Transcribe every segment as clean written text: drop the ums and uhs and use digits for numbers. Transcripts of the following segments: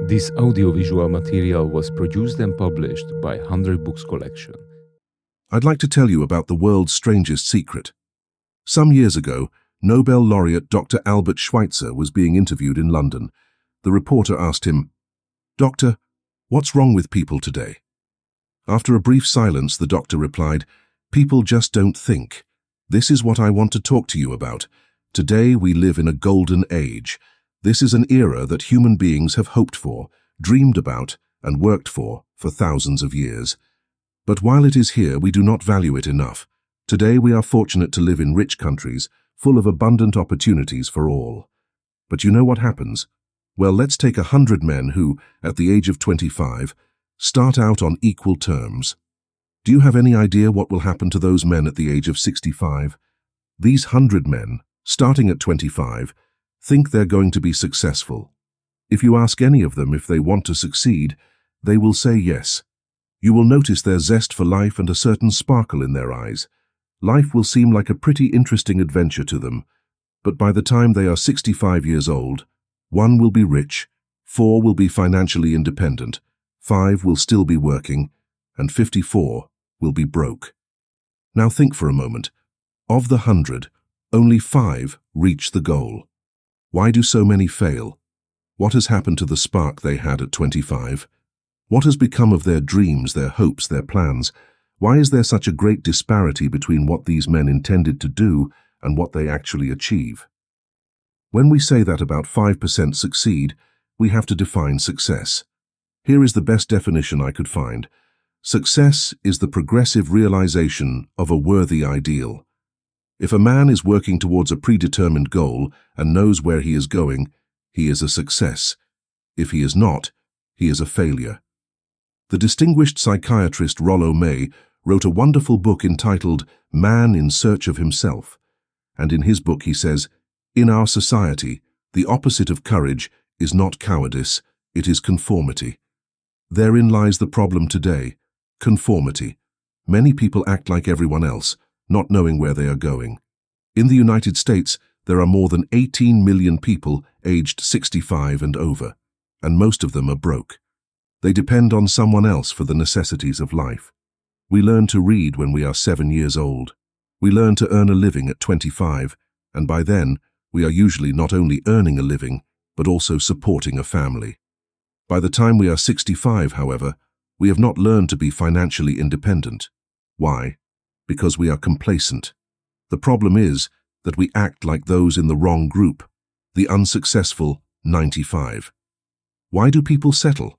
This audiovisual material was produced and published by 100 Books Collection. I'd like to tell you about the world's strangest secret. Some years ago, Nobel laureate Dr. Albert Schweitzer was being interviewed in London. The reporter asked him, "Doctor, what's wrong with people today?" After a brief silence, the doctor replied, "People just don't think. This is what I want to talk to you about. Today we live in a golden age. This is an era that human beings have hoped for, dreamed about, and worked for thousands of years. But while it is here, we do not value it enough. Today we are fortunate to live in rich countries, full of abundant opportunities for all. But you know what happens? Well, let's take 100 men who, at the age of 25, start out on equal terms. Do you have any idea what will happen to those men at the age of 65? These 100 men, starting at 25, think they're going to be successful. If you ask any of them if they want to succeed, they will say yes. You will notice their zest for life and a certain sparkle in their eyes. Life will seem like a pretty interesting adventure to them. But by the time they are 65 years old, 1 will be rich, 4 will be financially independent, 5 will still be working, and 54 will be broke. Now think for a moment. Of the 100, only 5 reach the goal. Why do so many fail? What has happened to the spark they had at 25? What has become of their dreams, their hopes, their plans? Why is there such a great disparity between what these men intended to do and what they actually achieve? When we say that about 5% succeed, we have to define success. Here is the best definition I could find. Success is the progressive realization of a worthy ideal. If a man is working towards a predetermined goal and knows where he is going, he is a success. If he is not, he is a failure. The distinguished psychiatrist Rollo May wrote a wonderful book entitled Man in Search of Himself. And in his book he says, "In our society, the opposite of courage is not cowardice, it is conformity." Therein lies the problem today, conformity. Many people act like everyone else, not knowing where they are going. In the United States, there are more than 18 million people aged 65 and over, and most of them are broke. They depend on someone else for the necessities of life. We learn to read when we are 7 years old. We learn to earn a living at 25, and by then, we are usually not only earning a living, but also supporting a family. By the time we are 65, however, we have not learned to be financially independent. Why? Because we are complacent. The problem is that we act like those in the wrong group, the unsuccessful 95. Why do people settle?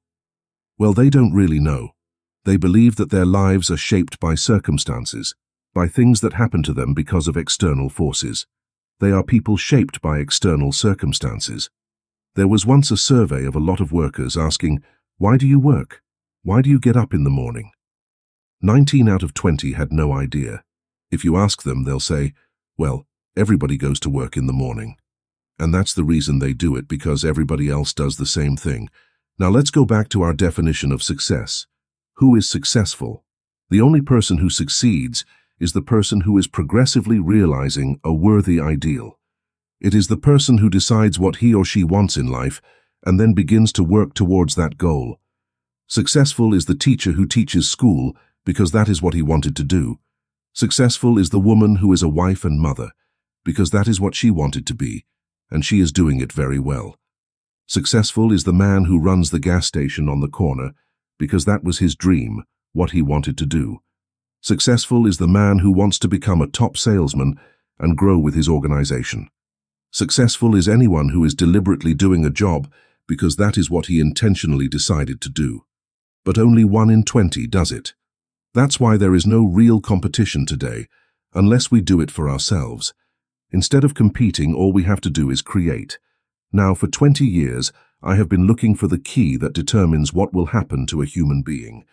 Well, they don't really know. They believe that their lives are shaped by circumstances, by things that happen to them because of external forces. They are people shaped by external circumstances. There was once a survey of a lot of workers asking, "Why do you work? Why do you get up in the morning?" 19 out of 20 had no idea. If you ask them, they'll say, "Well, everybody goes to work in the morning." And that's the reason they do it, because everybody else does the same thing. Now let's go back to our definition of success. Who is successful? The only person who succeeds is the person who is progressively realizing a worthy ideal. It is the person who decides what he or she wants in life and then begins to work towards that goal. Successful is the teacher who teaches school because that is what he wanted to do. Successful is the woman who is a wife and mother, because that is what she wanted to be, and she is doing it very well. Successful is the man who runs the gas station on the corner, because that was his dream, what he wanted to do. Successful is the man who wants to become a top salesman and grow with his organization. Successful is anyone who is deliberately doing a job because that is what he intentionally decided to do. But only 1 in 20 does it. That's why there is no real competition today, unless we do it for ourselves. Instead of competing, all we have to do is create. Now, for 20 years, I have been looking for the key that determines what will happen to a human being.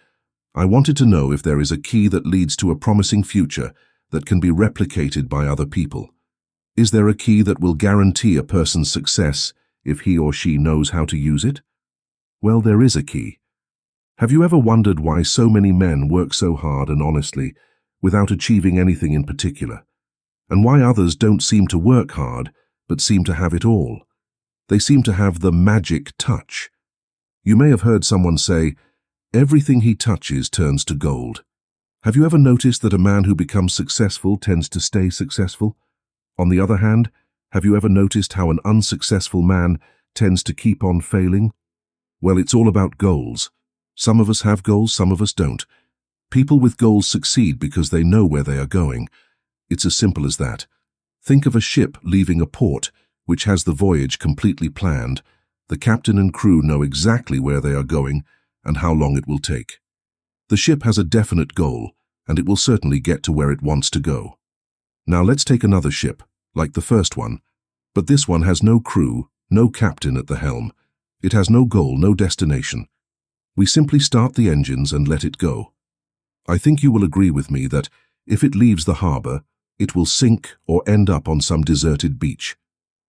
I wanted to know if there is a key that leads to a promising future that can be replicated by other people. Is there a key that will guarantee a person's success if he or she knows how to use it? Well, there is a key. Have you ever wondered why so many men work so hard and honestly without achieving anything in particular? And why others don't seem to work hard but seem to have it all? They seem to have the magic touch. You may have heard someone say, "Everything he touches turns to gold." Have you ever noticed that a man who becomes successful tends to stay successful? On the other hand, have you ever noticed how an unsuccessful man tends to keep on failing? Well, it's all about goals. Some of us have goals, some of us don't. People with goals succeed because they know where they are going. It's as simple as that. Think of a ship leaving a port, which has the voyage completely planned. The captain and crew know exactly where they are going and how long it will take. The ship has a definite goal, and it will certainly get to where it wants to go. Now let's take another ship, like the first one, but this one has no crew, no captain at the helm. It has no goal, no destination. We simply start the engines and let it go. I think you will agree with me that if it leaves the harbor, it will sink or end up on some deserted beach.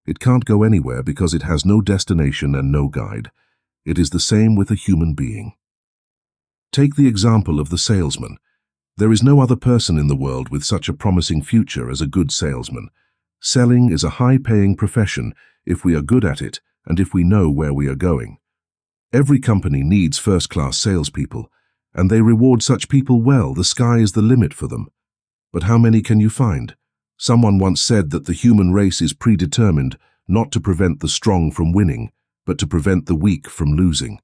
It can't go anywhere because it has no destination and no guide. It is the same with a human being. Take the example of the salesman. There is no other person in the world with such a promising future as a good salesman. Selling is a high-paying profession if we are good at it and if we know where we are going. Every company needs first-class salespeople, and they reward such people well. The sky is the limit for them. But how many can you find? Someone once said that the human race is predetermined not to prevent the strong from winning, but to prevent the weak from losing.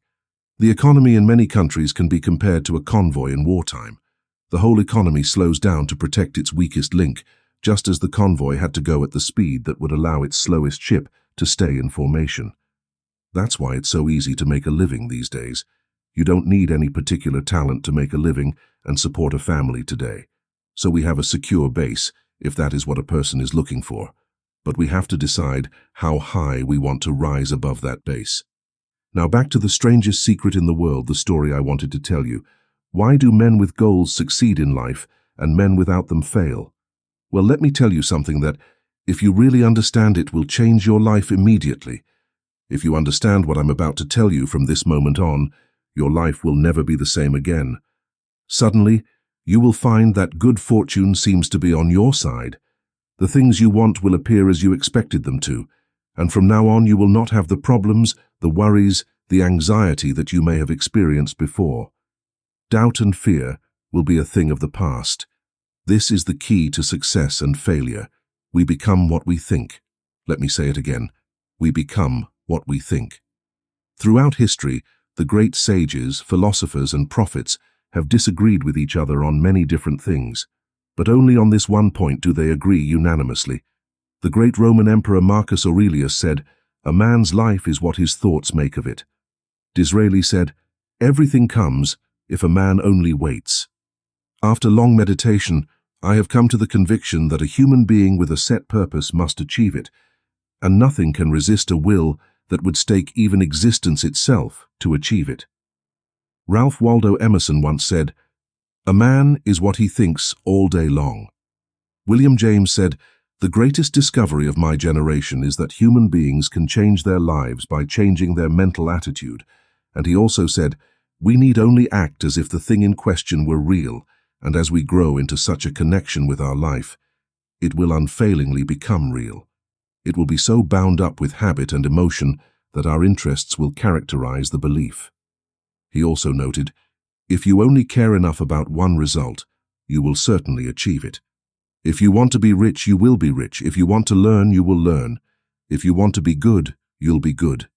The economy in many countries can be compared to a convoy in wartime. The whole economy slows down to protect its weakest link, just as the convoy had to go at the speed that would allow its slowest ship to stay in formation. That's why it's so easy to make a living these days. You don't need any particular talent to make a living and support a family today. So we have a secure base, if that is what a person is looking for. But we have to decide how high we want to rise above that base. Now back to the strangest secret in the world, the story I wanted to tell you. Why do men with goals succeed in life and men without them fail? Well, let me tell you something that, if you really understand it, will change your life immediately. If you understand what I'm about to tell you from this moment on, your life will never be the same again. Suddenly, you will find that good fortune seems to be on your side. The things you want will appear as you expected them to, and from now on you will not have the problems, the worries, the anxiety that you may have experienced before. Doubt and fear will be a thing of the past. This is the key to success and failure. We become what we think. Let me say it again. We become what we think. Throughout history, the great sages, philosophers, and prophets have disagreed with each other on many different things, but only on this one point do they agree unanimously. The great Roman Emperor Marcus Aurelius said, "A man's life is what his thoughts make of it." Disraeli said, "Everything comes if a man only waits." After long meditation, I have come to the conviction that a human being with a set purpose must achieve it, and nothing can resist a will that would stake even existence itself to achieve it. Ralph Waldo Emerson once said, "A man is what he thinks all day long." William James said, "The greatest discovery of my generation is that human beings can change their lives by changing their mental attitude." And he also said, "We need only act as if the thing in question were real, and as we grow into such a connection with our life, it will unfailingly become real. It will be so bound up with habit and emotion that our interests will characterize the belief." He also noted, "If you only care enough about one result, you will certainly achieve it. If you want to be rich, you will be rich. If you want to learn, you will learn. If you want to be good, you'll be good.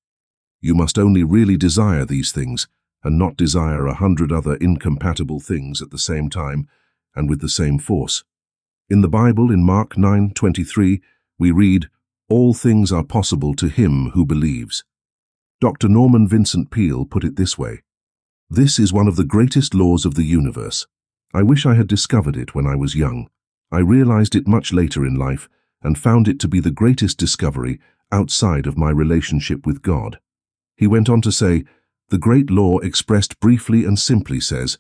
You must only really desire these things, and not desire 100 other incompatible things at the same time and with the same force." In the Bible, in Mark 9:23, we read, "All things are possible to him who believes." Dr. Norman Vincent Peale put it this way, "This is one of the greatest laws of the universe. I wish I had discovered it when I was young. I realized it much later in life and found it to be the greatest discovery outside of my relationship with God." He went on to say, "The great law expressed briefly and simply says,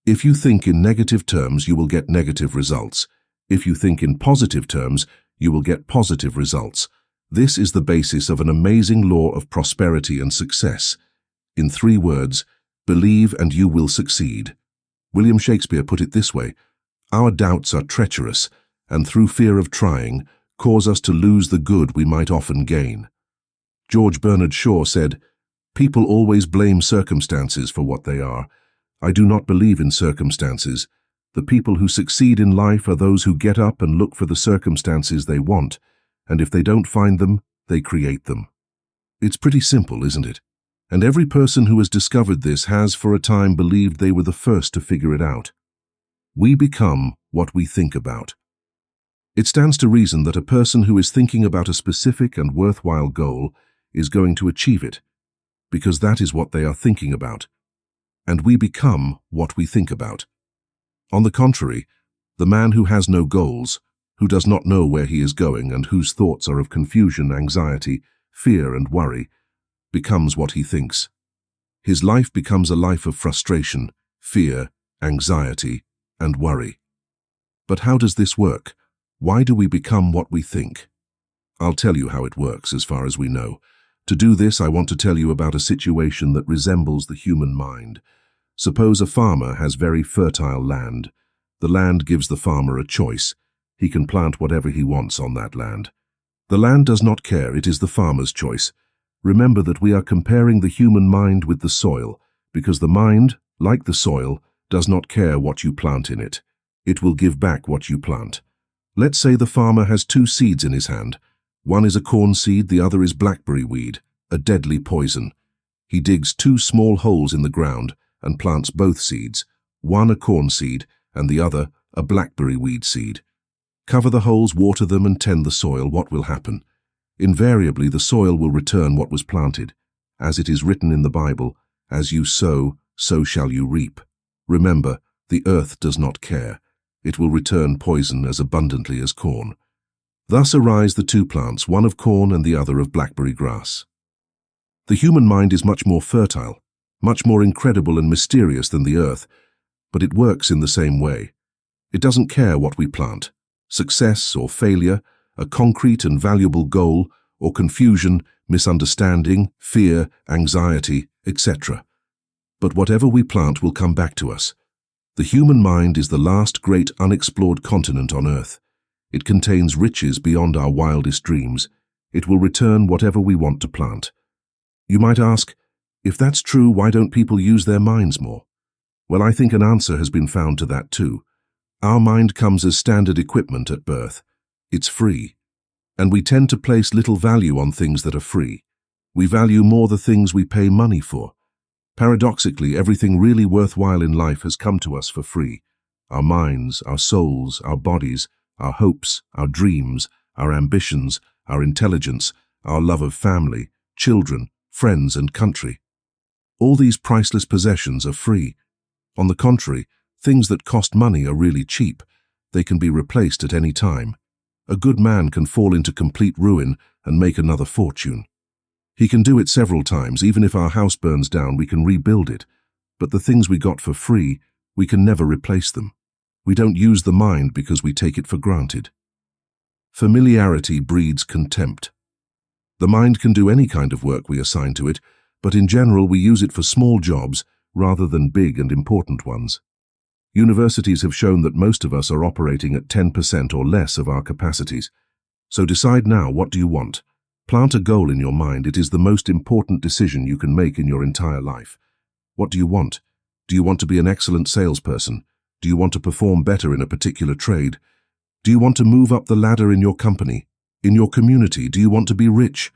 if you think in negative terms, you will get negative results. If you think in positive terms, you will get positive results. This is the basis of an amazing law of prosperity and success. In 3 words, believe and you will succeed." William Shakespeare put it this way, "Our doubts are treacherous, and through fear of trying, cause us to lose the good we might often gain." George Bernard Shaw said, People always blame circumstances for what they are. I do not believe in circumstances. The people who succeed in life are those who get up and look for the circumstances they want, and if they don't find them, they create them. It's pretty simple, isn't it? And every person who has discovered this has for a time believed they were the first to figure it out. We become what we think about. It stands to reason that a person who is thinking about a specific and worthwhile goal is going to achieve it, because that is what they are thinking about. And we become what we think about. On the contrary, the man who has no goals, who does not know where he is going and whose thoughts are of confusion, anxiety, fear and worry, becomes what he thinks. His life becomes a life of frustration, fear, anxiety, and worry. But how does this work? Why do we become what we think? I'll tell you how it works as far as we know. To do this, I want to tell you about a situation that resembles the human mind. Suppose a farmer has very fertile land. The land gives the farmer a choice. He can plant whatever he wants on that land. The land does not care, it is the farmer's choice. Remember that we are comparing the human mind with the soil, because the mind, like the soil, does not care what you plant in it. It will give back what you plant. Let's say the farmer has 2 seeds in his hand. One is a corn seed, the other is blackberry weed, a deadly poison. He digs 2 small holes in the ground and plants both seeds, one a corn seed and the other a blackberry weed seed. Cover the holes, water them and tend the soil. What will happen? Invariably, the soil will return what was planted. As it is written in the Bible, as you sow, so shall you reap. Remember, the earth does not care. It will return poison as abundantly as corn. Thus arise the 2 plants, one of corn and the other of blackberry grass. The human mind is much more fertile, much more incredible and mysterious than the earth, but it works in the same way. It doesn't care what we plant, success or failure, a concrete and valuable goal, or confusion, misunderstanding, fear, anxiety, etc. But whatever we plant will come back to us. The human mind is the last great unexplored continent on earth. It contains riches beyond our wildest dreams. It will return whatever we want to plant. You might ask, if that's true, why don't people use their minds more? Well, I think an answer has been found to that too. Our mind comes as standard equipment at birth. It's free. And we tend to place little value on things that are free. We value more the things we pay money for. Paradoxically, everything really worthwhile in life has come to us for free. Our minds, our souls, our bodies, our hopes, our dreams, our ambitions, our intelligence, our love of family, children, friends and country. All these priceless possessions are free. On the contrary, things that cost money are really cheap. They can be replaced at any time. A good man can fall into complete ruin and make another fortune. He can do it several times. Even if our house burns down, we can rebuild it. But the things we got for free, we can never replace them. We don't use the mind because we take it for granted. Familiarity breeds contempt. The mind can do any kind of work we assign to it, but in general we use it for small jobs rather than big and important ones. Universities have shown that most of us are operating at 10% or less of our capacities. So decide now, what do you want? Plant a goal in your mind. It is the most important decision you can make in your entire life. What do you want? Do you want to be an excellent salesperson? Do you want to perform better in a particular trade? Do you want to move up the ladder in your company? In your community? Do you want to be rich?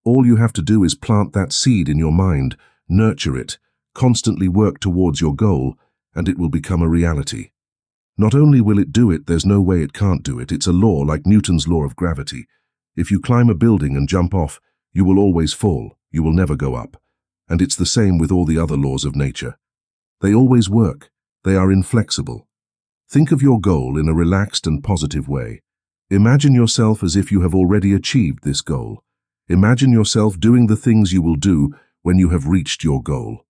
All you have to do is plant that seed in your mind, nurture it, constantly work towards your goal, and it will become a reality. Not only will it do it, there's no way it can't do it. It's a law like Newton's law of gravity. If you climb a building and jump off, you will always fall. You will never go up. And it's the same with all the other laws of nature. They always work. They are inflexible. Think of your goal in a relaxed and positive way. Imagine yourself as if you have already achieved this goal. Imagine yourself doing the things you will do when you have reached your goal.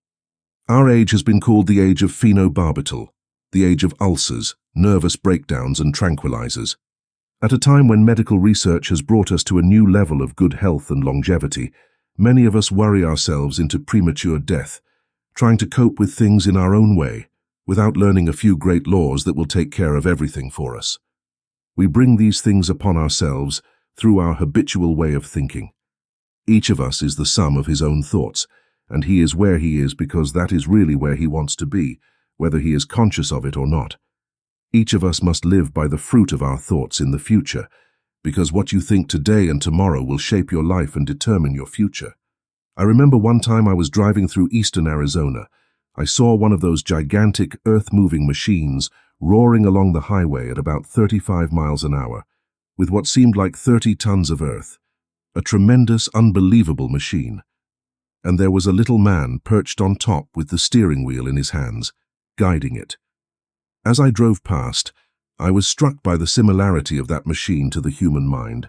Our age has been called the age of phenobarbital, the age of ulcers, nervous breakdowns and tranquilizers. At a time when medical research has brought us to a new level of good health and longevity, many of us worry ourselves into premature death, trying to cope with things in our own way, without learning a few great laws that will take care of everything for us. We bring these things upon ourselves through our habitual way of thinking. Each of us is the sum of his own thoughts, and he is where he is because that is really where he wants to be, whether he is conscious of it or not. Each of us must live by the fruit of our thoughts in the future, because what you think today and tomorrow will shape your life and determine your future. I remember one time I was driving through eastern Arizona. I saw one of those gigantic earth-moving machines roaring along the highway at about 35 miles an hour, with what seemed like 30 tons of earth. A tremendous, unbelievable machine. And there was a little man perched on top with the steering wheel in his hands, guiding it. As I drove past, I was struck by the similarity of that machine to the human mind.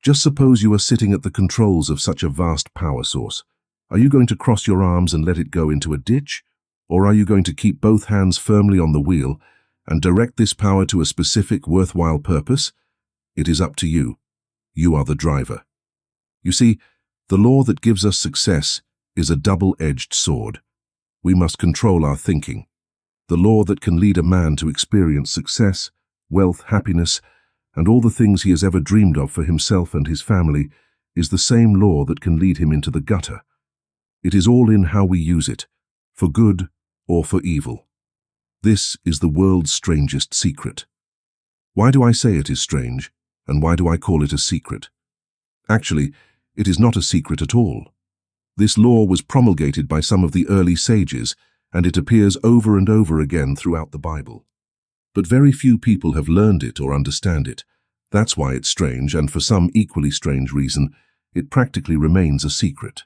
Just suppose you are sitting at the controls of such a vast power source. Are you going to cross your arms and let it go into a ditch? Or are you going to keep both hands firmly on the wheel and direct this power to a specific, worthwhile purpose? It is up to you. You are the driver. You see, the law that gives us success is a double-edged sword. We must control our thinking. The law that can lead a man to experience success, wealth, happiness, and all the things he has ever dreamed of for himself and his family is the same law that can lead him into the gutter. It is all in how we use it, for good or for evil. This is the world's strangest secret. Why do I say it is strange, and why do I call it a secret? Actually, it is not a secret at all. This law was promulgated by some of the early sages, and it appears over and over again throughout the Bible. But very few people have learned it or understand it. That's why it's strange, and for some equally strange reason, it practically remains a secret.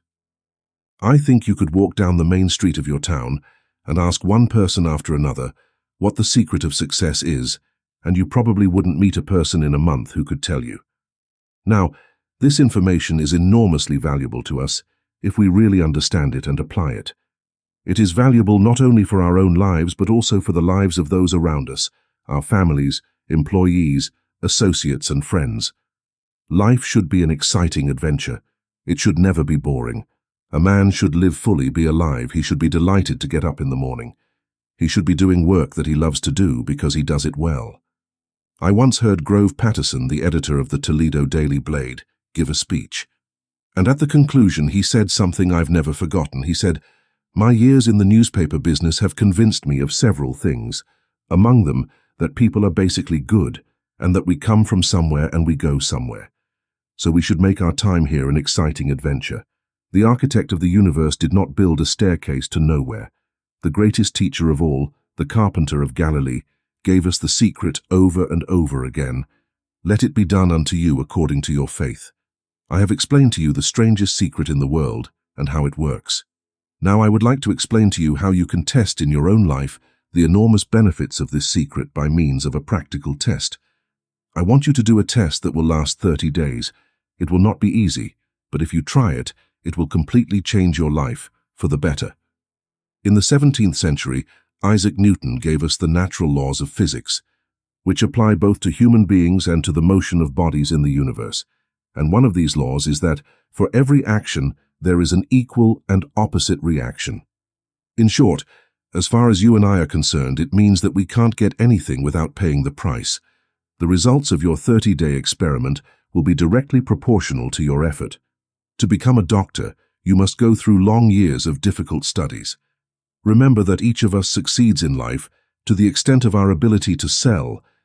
I think you could walk down the main street of your town and ask one person after another what the secret of success is, and you probably wouldn't meet a person in a month who could tell you. Now, this information is enormously valuable to us if we really understand it and apply it. It is valuable not only for our own lives but also for the lives of those around us, our families, employees, associates and friends. Life should be an exciting adventure. It should never be boring. A man should live fully, be alive. He should be delighted to get up in the morning. He should be doing work that he loves to do because he does it well. I once heard Grove Patterson, the editor of the Toledo Daily Blade, give a speech. And at the conclusion he said something I've never forgotten. He said, "My years in the newspaper business have convinced me of several things, among them that people are basically good and that we come from somewhere and we go somewhere. So we should make our time here an exciting adventure. The architect of the universe did not build a staircase to nowhere. The greatest teacher of all, the carpenter of Galilee, gave us the secret over and over again. Let it be done unto you according to your faith. I have explained to you the strangest secret in the world and how it works. Now I would like to explain to you how you can test in your own life the enormous benefits of this secret by means of a practical test. I want you to do a test that will last 30 days. It will not be easy, but if you try it, it will completely change your life for the better. In the 17th century, Isaac Newton gave us the natural laws of physics, which apply both to human beings and to the motion of bodies in the universe. And one of these laws is that for every action, there is an equal and opposite reaction. In short, as far as you and I are concerned, it means that we can't get anything without paying the price. The results of your 30-day experiment will be directly proportional to your effort. To become a doctor, you must go through long years of difficult studies. Remember that each of us succeeds in life to the extent of our ability to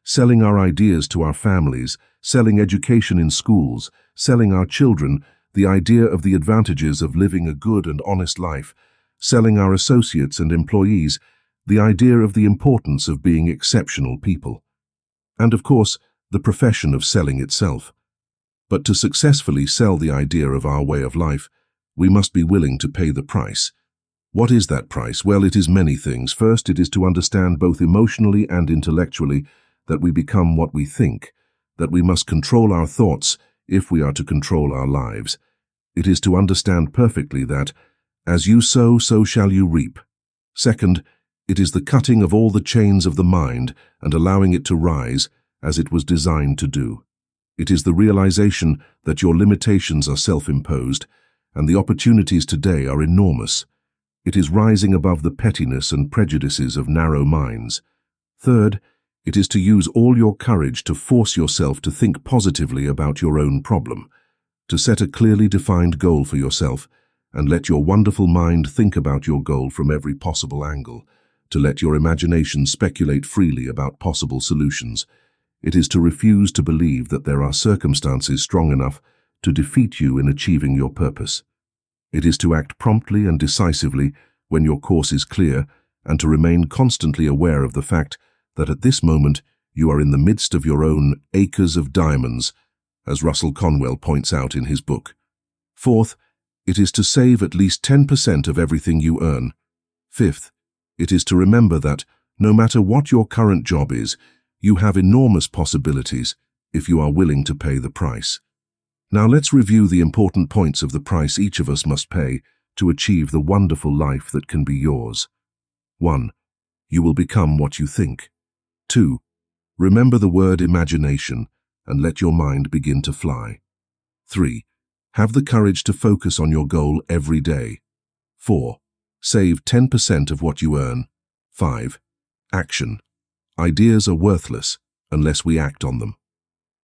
selling our ideas to our families, selling education in schools, selling our children the idea of the advantages of living a good and honest life, selling our associates and employees the idea of the importance of being exceptional people. And of course, the profession of selling itself. But to successfully sell the idea of our way of life, we must be willing to pay the price. What is that price? Well, it is many things. First, it is to understand both emotionally and intellectually that we become what we think, that we must control our thoughts if we are to control our lives. It is to understand perfectly that, as you sow, so shall you reap. Second, it is the cutting of all the chains of the mind and allowing it to rise as it was designed to do. It is the realization that your limitations are self-imposed and the opportunities today are enormous. It is rising above the pettiness and prejudices of narrow minds. Third, it is to use all your courage to force yourself to think positively about your own problem, to set a clearly defined goal for yourself, and let your wonderful mind think about your goal from every possible angle, to let your imagination speculate freely about possible solutions. It is to refuse to believe that there are circumstances strong enough to defeat you in achieving your purpose. It is to act promptly and decisively when your course is clear, and to remain constantly aware of the fact that at this moment you are in the midst of your own acres of diamonds, as Russell Conwell points out in his book. Fourth, it is to save at least 10% of everything you earn. Fifth, it is to remember that, no matter what your current job is, you have enormous possibilities if you are willing to pay the price. Now let's review the important points of the price each of us must pay to achieve the wonderful life that can be yours. 1. You will become what you think. 2. Remember the word imagination and let your mind begin to fly. 3. Have the courage to focus on your goal every day. 4. Save 10% of what you earn. 5. Action. Ideas are worthless unless we act on them.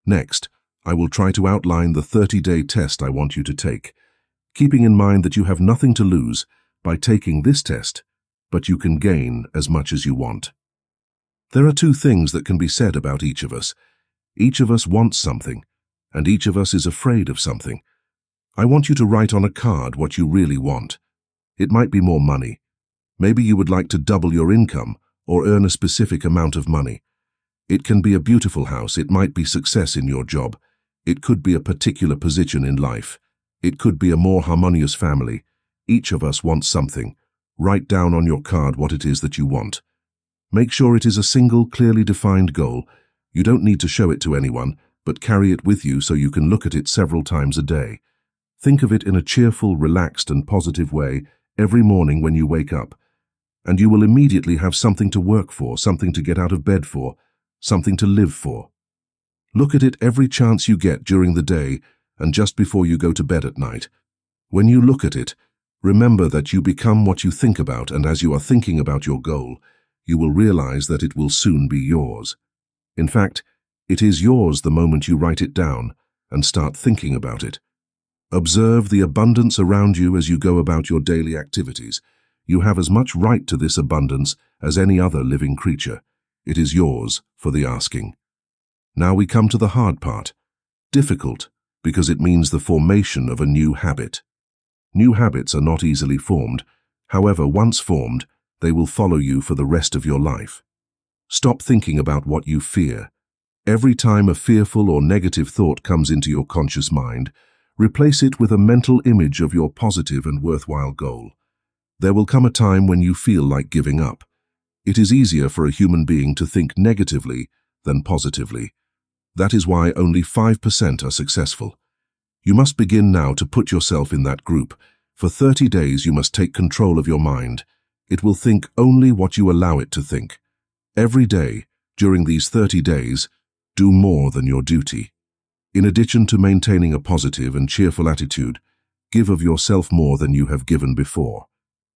Next, I will try to outline the 30-day test I want you to take, keeping in mind that you have nothing to lose by taking this test, but you can gain as much as you want. There are two things that can be said about each of us. Each of us wants something, and each of us is afraid of something. I want you to write on a card what you really want. It might be more money. Maybe you would like to double your income or earn a specific amount of money. It can be a beautiful house. It might be success in your job. It could be a particular position in life. It could be a more harmonious family. Each of us wants something. Write down on your card what it is that you want. Make sure it is a single, clearly defined goal. You don't need to show it to anyone, but carry it with you so you can look at it several times a day. Think of it in a cheerful, relaxed, and positive way every morning when you wake up, and you will immediately have something to work for, something to get out of bed for, something to live for. Look at it every chance you get during the day and just before you go to bed at night. When you look at it, remember that you become what you think about, and as you are thinking about your goal, you will realize that it will soon be yours. In fact, it is yours the moment you write it down and start thinking about it. Observe the abundance around you as you go about your daily activities. You have as much right to this abundance as any other living creature. It is yours for the asking. Now we come to the hard part. Difficult, because it means the formation of a new habit. New habits are not easily formed. However, once formed, they will follow you for the rest of your life. Stop thinking about what you fear. Every time a fearful or negative thought comes into your conscious mind, replace it with a mental image of your positive and worthwhile goal. There will come a time when you feel like giving up. It is easier for a human being to think negatively than positively. That is why only 5% are successful. You must begin now to put yourself in that group. For 30 days you must take control of your mind. It will think only what you allow it to think. Every day, during these 30 days, do more than your duty. In addition to maintaining a positive and cheerful attitude, give of yourself more than you have given before.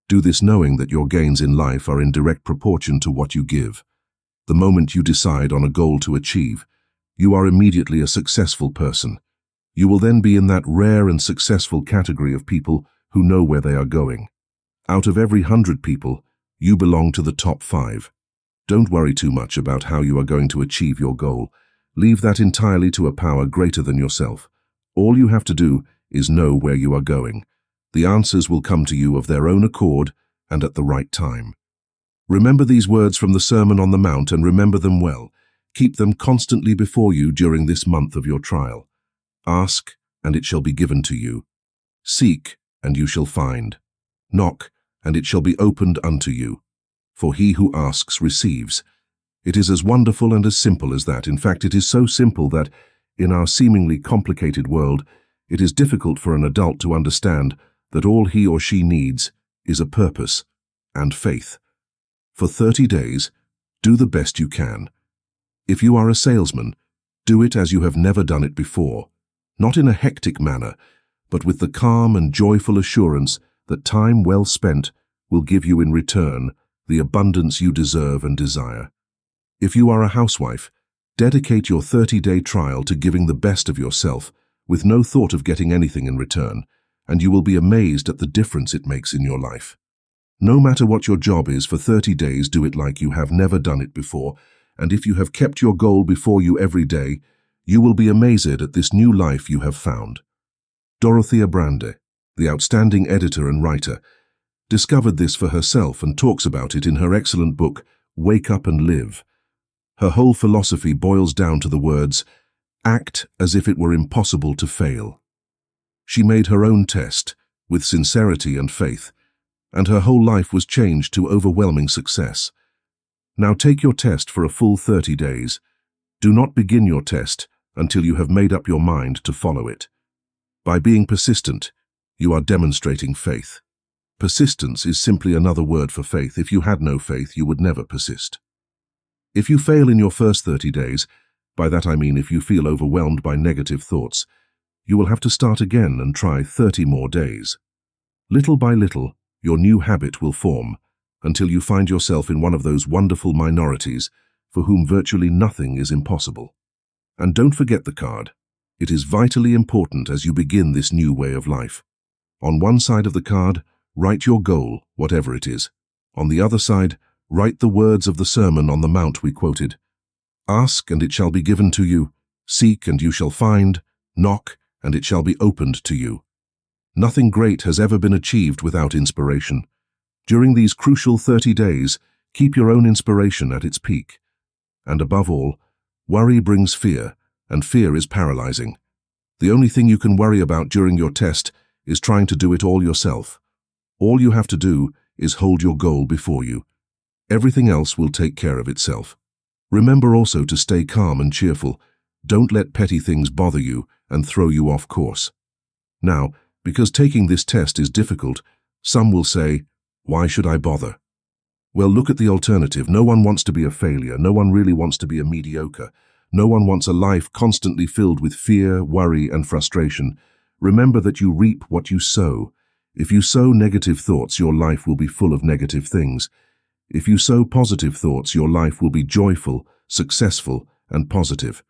Do this knowing that your gains in life are in direct proportion to what you give. The moment you decide on a goal to achieve, you are immediately a successful person. You will then be in that rare and successful category of people who know where they are going. Out of every 100 people, you belong to the top 5. Don't worry too much about how you are going to achieve your goal. Leave that entirely to a power greater than yourself. All you have to do is know where you are going. The answers will come to you of their own accord and at the right time. Remember these words from the Sermon on the Mount and remember them well. Keep them constantly before you during this month of your trial. Ask, and it shall be given to you. Seek, and you shall find. Knock, and it shall be opened unto you. For he who asks receives. It is as wonderful and as simple as that. In fact, it is so simple that, in our seemingly complicated world, it is difficult for an adult to understand that all he or she needs is a purpose and faith. For 30 days, do the best you can. If you are a salesman, do it as you have never done it before, not in a hectic manner, but with the calm and joyful assurance that time well spent will give you in return the abundance you deserve and desire. If you are a housewife, dedicate your 30-day trial to giving the best of yourself with no thought of getting anything in return. and you will be amazed at the difference it makes in your life. No matter what your job is, for 30 days, do it like you have never done it before, and if you have kept your goal before you every day, you will be amazed at this new life you have found. Dorothea Brande, the outstanding editor and writer, discovered this for herself and talks about it in her excellent book, Wake Up and Live. Her whole philosophy boils down to the words, act as if it were impossible to fail. She made her own test, with sincerity and faith, and her whole life was changed to overwhelming success. Now take your test for a full 30 days. Do not begin your test until you have made up your mind to follow it. By being persistent, you are demonstrating faith. Persistence is simply another word for faith. If you had no faith, you would never persist. If you fail in your first 30 days, by that I mean if you feel overwhelmed by negative thoughts, you will have to start again and try 30 more days. Little by little, your new habit will form, until you find yourself in one of those wonderful minorities for whom virtually nothing is impossible. And don't forget the card. It is vitally important as you begin this new way of life. On one side of the card, write your goal, whatever it is. On the other side, write the words of the Sermon on the Mount we quoted. Ask, and it shall be given to you. Seek, and you shall find. Knock, and it shall be opened to you. Nothing great has ever been achieved without inspiration. During these crucial 30 days, keep your own inspiration at its peak. And above all, worry brings fear, and fear is paralyzing. The only thing you can worry about during your test is trying to do it all yourself. All you have to do is hold your goal before you. Everything else will take care of itself. Remember also to stay calm and cheerful. Don't let petty things bother you and throw you off course. Now, because taking this test is difficult, some will say, why should I bother? Well, look at the alternative. No one wants to be a failure. No one really wants to be a mediocre. No one wants a life constantly filled with fear, worry, and frustration. Remember that you reap what you sow. If you sow negative thoughts, your life will be full of negative things. If you sow positive thoughts, your life will be joyful, successful, and positive.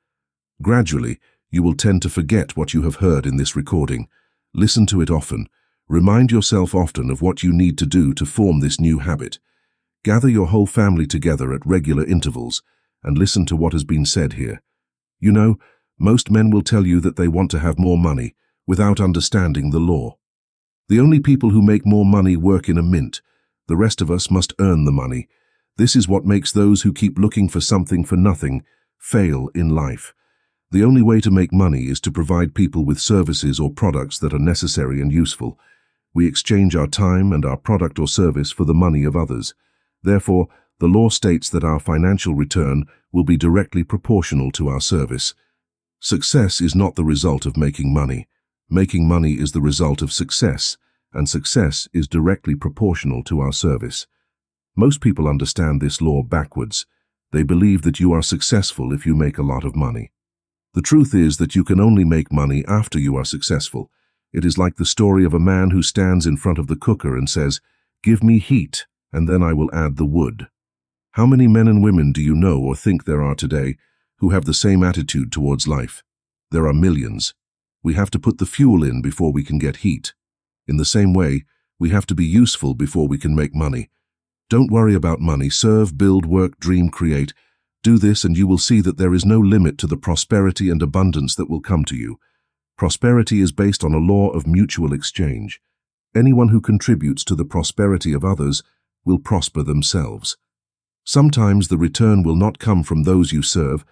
Gradually, you will tend to forget what you have heard in this recording. Listen to it often. Remind yourself often of what you need to do to form this new habit. Gather your whole family together at regular intervals and listen to what has been said here. You know, most men will tell you that they want to have more money without understanding the law. The only people who make more money work in a mint. The rest of us must earn the money. This is what makes those who keep looking for something for nothing fail in life. The only way to make money is to provide people with services or products that are necessary and useful. We exchange our time and our product or service for the money of others. Therefore, the law states that our financial return will be directly proportional to our service. Success is not the result of making money. Making money is the result of success, and success is directly proportional to our service. Most people understand this law backwards. They believe that you are successful if you make a lot of money. The truth is that you can only make money after you are successful. It is like the story of a man who stands in front of the cooker and says, "Give me heat, and then I will add the wood." How many men and women do you know or think there are today who have the same attitude towards life? There are millions. We have to put the fuel in before we can get heat. In the same way, we have to be useful before we can make money. Don't worry about money. Serve, build, work, dream, create. Do this and you will see that there is no limit to the prosperity and abundance that will come to you. Prosperity is based on a law of mutual exchange. Anyone who contributes to the prosperity of others will prosper themselves. Sometimes the return will not come from those you serve,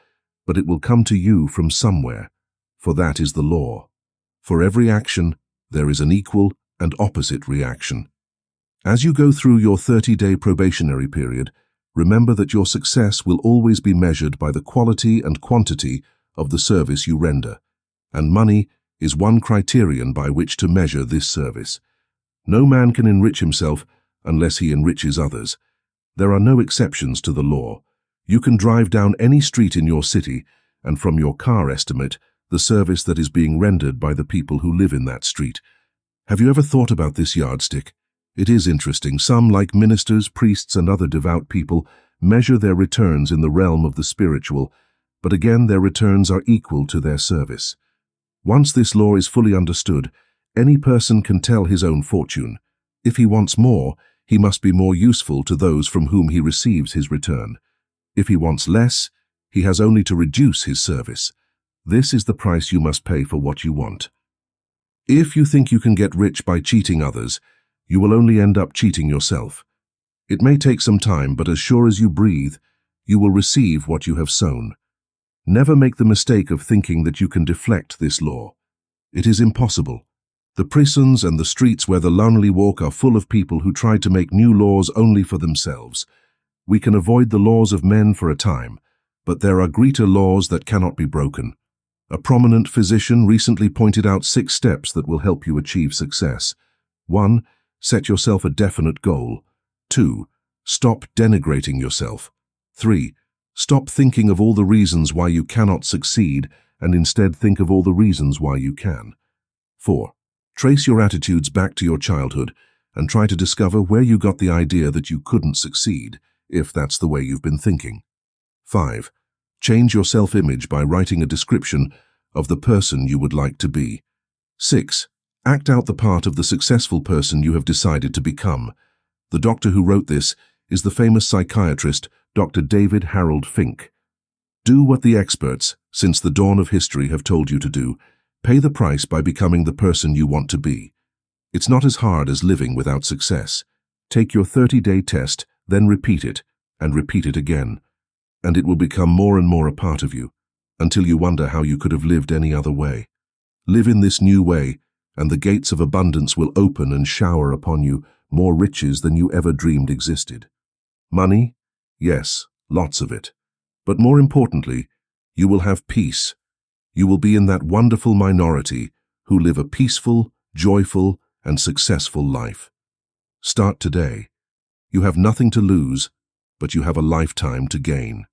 but it will come to you from somewhere, for that is the law. For every action, there is an equal and opposite reaction. As you go through your 30-day probationary period, remember that your success will always be measured by the quality and quantity of the service you render, and money is one criterion by which to measure this service. No man can enrich himself unless he enriches others. There are no exceptions to the law. You can drive down any street in your city, and from your car estimate the service that is being rendered by the people who live in that street. Have you ever thought about this yardstick? It is interesting. Some, like ministers, priests, and other devout people, measure their returns in the realm of the spiritual, but again their returns are equal to their service. Once this law is fully understood, Any person can tell his own fortune. If he wants more, he must be more useful to those from whom he receives his return. If he wants less, he has only to reduce his service. This is the price you must pay for what you want. If you think you can get rich by cheating others, you will only end up cheating yourself. It may take some time, but as sure as you breathe, you will receive what you have sown. Never make the mistake of thinking that you can deflect this law. It is impossible. The prisons and the streets where the lonely walk are full of people who try to make new laws only for themselves. We can avoid the laws of men for a time, but there are greater laws that cannot be broken. A prominent physician recently pointed out 6 steps that will help you achieve success. 1. Set yourself a definite goal. 2. Stop denigrating yourself. 3. Stop thinking of all the reasons why you cannot succeed and instead think of all the reasons why you can. 4. Trace your attitudes back to your childhood and try to discover where you got the idea that you couldn't succeed, if that's the way you've been thinking. 5. Change your self-image by writing a description of the person you would like to be. 6. Act out the part of the successful person you have decided to become. The doctor who wrote this is the famous psychiatrist Dr. David Harold Fink. Do what the experts, since the dawn of history, have told you to do. Pay the price by becoming the person you want to be. It's not as hard as living without success. Take your 30-day test, then repeat it, and repeat it again. And it will become more and more a part of you, until you wonder how you could have lived any other way. Live in this new way, and the gates of abundance will open and shower upon you more riches than you ever dreamed existed. Money? Yes, lots of it. But more importantly, you will have peace. You will be in that wonderful minority who live a peaceful, joyful, and successful life. Start today. You have nothing to lose, but you have a lifetime to gain.